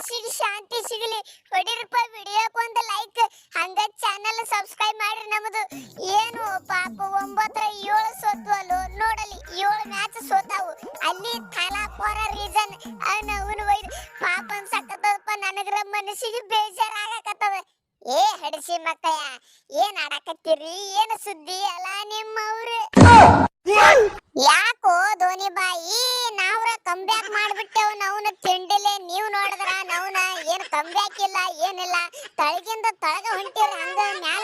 ಮನಸ್ಸಿಗೆ ಶಾಂತಿ ಸಿಗಲಿ. ಹೊಡಿರಪ್ಪ ವಿಡಿಯೋಕ್ಕೆ ಒಂದು ಲೈಕ್, ಹಂಗ ಚಾನಲ್ ಸಬ್ಸ್ಕ್ರೈಬ್ ಮಾಡ್ರಿ. ನಮ್ಮದು ಏನು ಪಾಪ 9-7 ಸೋತ್ವಲು ನೋಡಲಿ, 7 ಮ್ಯಾಚ್ ಸೋತಾವು. ಅಲ್ಲಿ ಥಾಲಾ ಫಾರ್ ರೀಸನ್ ಅವನು ಒಯ್ದು ಪಾಪ ಅನ್ಸಕತ್ತದಪ್ಪ. ನನಗ್ರ ಮನಸ್ಸಿಗೆ ಬೇಜಾರಾಗಕತ್ತದ. ಏ ಹಡಿಸಿ ಮಕ್ಕಯ್ಯ, ಏನ್ ಆಡಕತ್ತೀರಿ? ಏನು ಸುದ್ದಿ ಅಲ್ಲ ನಿಮ್ಮವ್ರು? ಯಾಕೋ ಧೋನಿ ಬಾಯಿ, ನಾವ್ರ ಕಮ್ ಬ್ಯಾಕ್ ಮಾಡ್ಬಿಟ್ಟೆವು. ನಾವ್ನ ತಿಂಡಿಲೆ ನೀವು ನೋಡಿದ್ರ ನಾವ್ನ ಏನ್ ಕಮ್ ಬ್ಯಾಕ್ ಇಲ್ಲ, ಏನಿಲ್ಲ. ತಳಗಿಂದ ತಳಗ ಹೊಂಟಿರಿ, ಹಂಗ ಮ್ಯಾಲ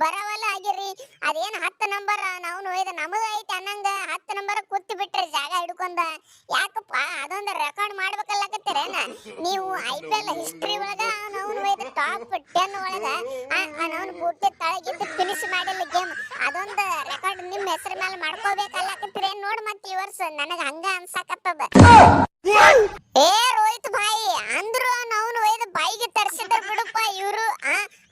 ಬರವಲ್ಲ ಆಗಿರಿ. ಅದೇನ್ 10 ನಂಬರ್ ನಾವ್ನು ಒಯ್ದ ನಮಗ ಐತಿ ಅನ್ನಂಗ 10 ನಂಬರ್ ಕೂತ್ ಬಿಟ್ರಿ ಜಾಗ ಹಿಡ್ಕೊಂಡ. ಯಾಕಪ್ಪ ಅದೊಂದು ರೆಕಾರ್ಡ್ ಮಾಡ್ಬೇಕಲ್ಲಕತ್ತೀರೇನ ನೀವು? IPL ಹಿಸ್ಟ್ರಿ ಒಳಗ ನಾವ್ನು ಒಯ್ದ ಟಾಪ್ 10 ಒಳಗ ನಾವ್ನು ಪೂರ್ತಿ ತಳಗಿದ್ದು ಫಿನಿಶ್ ಮಾಡಿಲ್ಲ ಗೇಮ್. ಅದೊಂದು ರೆಕಾರ್ಡ್ ನಿಮ್ಮ ಹೆಸರ ಮೇಲೆ ಮಾಡ್ಕೋಬೇಕಲ್ಲಕತ್ತೀರಿ. ನೋಡ್ ಮತ್ತೆ ಈ ವರ್ಷ ನನಗ ಹಂಗ ಅನ್ಸಾಕತ್ತದ. ಏ ರೋಹಿತ್ ಭಾಯಿ ಅಂದ್ರು ನಾವ್ನು ಒಯ್ದ ಬಾಯಿಗೆ ತರ್ಸಿದ್ರ ಬಿಡುಪ್ಪ ಇವ್ರು.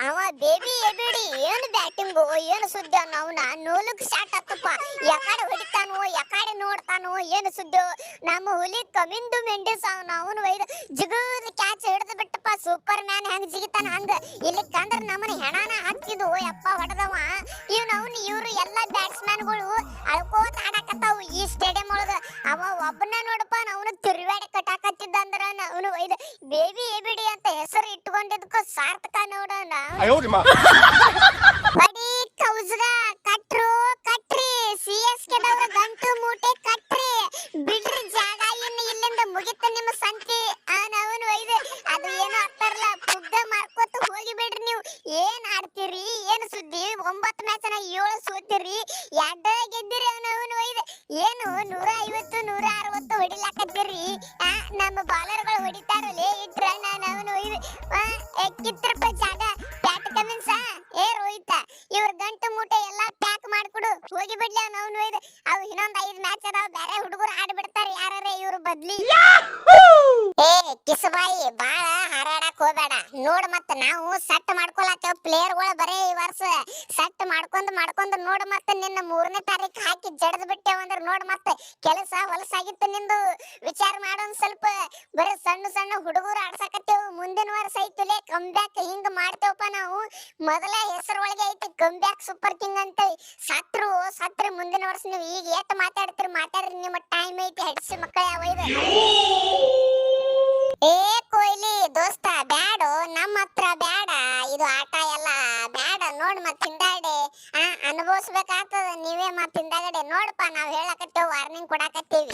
ಅವ ಬೇಬಿ ಎಬಿಡಿ ಏನು ಬ್ಯಾಟಿಂಗು, ಏನು ಸುದ್ದಿ ನಾವ್ನ ನೋಲುಕ್ ಶಾಟ್ ಹತ್ತಪ್ಪ. ಯಾಕಡೆ ಹೊಡಿತಾನೋ, ಯಾಕಡೆ ನೋಡ್ತಾನೋ, ಏನು ಸುದ್ದಿ. ನಮ್ಮ ಹುಲಿ ಕಮಿಂದು ಮೆಂಡಿಸ್ ನಾವ್ನು ಒಯ್ದ ಜಿಗುದ್ ಕ್ಯಾಚ್ ಹಿಡಿದು ಬಿಟ್ಟಪ್ಪ. ಸೂಪರ್ ಮ್ಯಾನ್ ಹೆಂಗ್ ಜಿಗಿತಾನ ಹಂಗ. ಇಲ್ಲಿ ಕಂದ್ರ ನಮ್ಮನ ಹೆಣಾನ ಹಾಕಿದ್ದು ಯಪ್ಪ ಹೊಡೆದವ. ಇವ್ರು ಎಲ್ಲ ಬ್ಯಾಟ್ಸ್ಮನ್ಗಳು ಅಳ್ಕೋತ ಆಡಕತ್ತಾವು ಈ ಸ್ಟೇಡಿಯಂ ಒಳಗ. ಅವ ಒಬ್ಬನ ನೋಡಪ್ಪ ನಾವ್ನು ತಿರುವಾಡಿ ಕಟ್ಟಾಕತ್ತಿದ್ದ ಅಂದ್ರ ನಾವ್ನು ಒಯ್ದ ಬೇಬಿ ಎಬಿಡಿ ಅಂತ ಹೆಸರು ಇಟ್ಕೊಂಡಿದ್ದಕ್ಕೂ ಸಾರ್ಥಕ ನೋಡೋಣ. ಬಡಿ ಕೌಜ್ಗ ಕಟ್ರಿ CSK ದವ್ರ ಗಂಟು ಮೂಟೆ ಕಟ್ರಿ, ಬಿಡ್ರಿ ಜಾಗ. ಇನ್ನು ಇಲ್ಲಿಂದ ಮುಗಿತ ನಿಮ್ಮ ಸಂತಿ. ನಾವ್ನು ಒಯ್ದ ಅದು ಏನೋ ಆಗ್ತಾರಲ್ಲ ಪುಗ್ಗ ಮಾರ್ಕೋತ ಹೋಗಿ ಬಿಡ್ರಿ. ನೀವು ಏನ್ ಆಡ್ತೀರಿ? ಏನು ಸುದ್ದಿ? 9 ಮ್ಯಾಚ್ 7 ಸೋತಿರಿ, 2 ಗೆದ್ದಿರಿ. ನಾವ್ನು ಒಯ್ದ ಏನು 150 160 ಹೊಡಿಲಾಕತ್ತೀರಿ. ನಮ್ಮ ಬಾಲರ್ಗಳು ಹೊಡಿತಾರಲ್ಲೇ ಇಟ್ರ ನಾವ್ನು ಒಯ್ದ ಕಿತ್ರಪ್ಪ ಜಾಗ. ಪ್ಯಾಟ್ ಕಮಿನ್ಸ ಏ ರೋಹಿತ ಇವ್ರ ಗಂಟು ಮೂಟೆ ಎಲ್ಲಾ ಪ್ಯಾಕ್ ಮಾಡ್ಕೊಡು, ಹೋಗಿ ಬಿಡ್ಲಿ. ನಾವ್ನು ಒಯ್ದ ಅವು ಇನ್ನೊಂದ್ 5 ಮ್ಯಾಚ್ ಅದಾವ, ಬೇರೆ ಹುಡುಗರು ಆಡ್ಬಿಡ್ತಾರ ಯಾರೇ ಇವ್ರು ಬದ್ಲಿ. ಏ ಕಿಸಬಾಯಿ ಬಾಳ ಹಾರಾಡಕ್ ಹೋಗ್ಬೇಡ. ನೋಡ್ ಮತ್ತ ನಾವು ಸೆಟ್ ಮಾಡ್ಕೊಳತ್ತೇವ್ ಪ್ಲೇಯರ್ಗಳು ಬರೇ ಈ ವರ್ಷ ಸೆಟ್ ಮಾಡ್ಕೊಂಡ್ ನೋಡ್ ಮತ್ತೆ ನಿನ್ನ 3ನೇ ತಾರೀಕು ಹಾಕಿ ಜಡದ್ ಬಿಟ್ಟೇವಂದ್ರ ನೋಡ್ ಮತ್ತೆ ಕೆಲಸ ಹೊಲಸಾಗಿತ್ತು ನಿಂದು. ವಿಚಾರ ಮಾಡೋನ್ ಸ್ವಲ್ಪ. ಬರೀ ಸಣ್ಣ ಹುಡುಗರು ಆಡ್ಸಕತ್ತೇವು. ಮುಂದಿನ ವರ್ಷ ಐತಲೇ ಕಮ್ ಬ್ಯಾಕ್ ಹಿಂಗ್ ಮಾಡ್ತೇವಪ್ಪ ನಾವು. ಮೊದಲ ಹೆಸರು ಒಳಗೆ ಐತಿ ಕಮ್ ಬ್ಯಾಕ್ ಸೂಪರ್ ಕಿಂಗ್ ಅಂತ. ಸತ್ರು ಮುಂದಿನ ವರ್ಷ ನೀವು ಈಗ ಎಷ್ಟು ಮಾತಾಡ್ರಿ. ನಿಮ್ಮ ಟೈಮ್ ಐತಿ ಹಡ್ಸಿ ಮಕ್ಕಳ ಒಯ್ದ. ಏ ಕೊಹ್ಲಿ ದೋಸ್ತ ಬ್ಯಾಡು, ನಮ್ಮ ಹತ್ರ ಬ್ಯಾಡ ಇದು ಆಟ ಎಲ್ಲ ಬ್ಯಾಡ. ನೋಡ್ ಮತ್ ಹಿಂದಾಡೆ ಅನುಭವಿಸ್ಬೇಕಾಗ್ತದ ನೀವೇ. ಮತ್ ಹಿಂದಾಗಡೆ ನೋಡಪ್ಪ ನಾವ್ ಹೇಳಕತ್ತೇವ್, ವಾರ್ನಿಂಗ್ ಕೊಡಾಕತ್ತೀವಿ.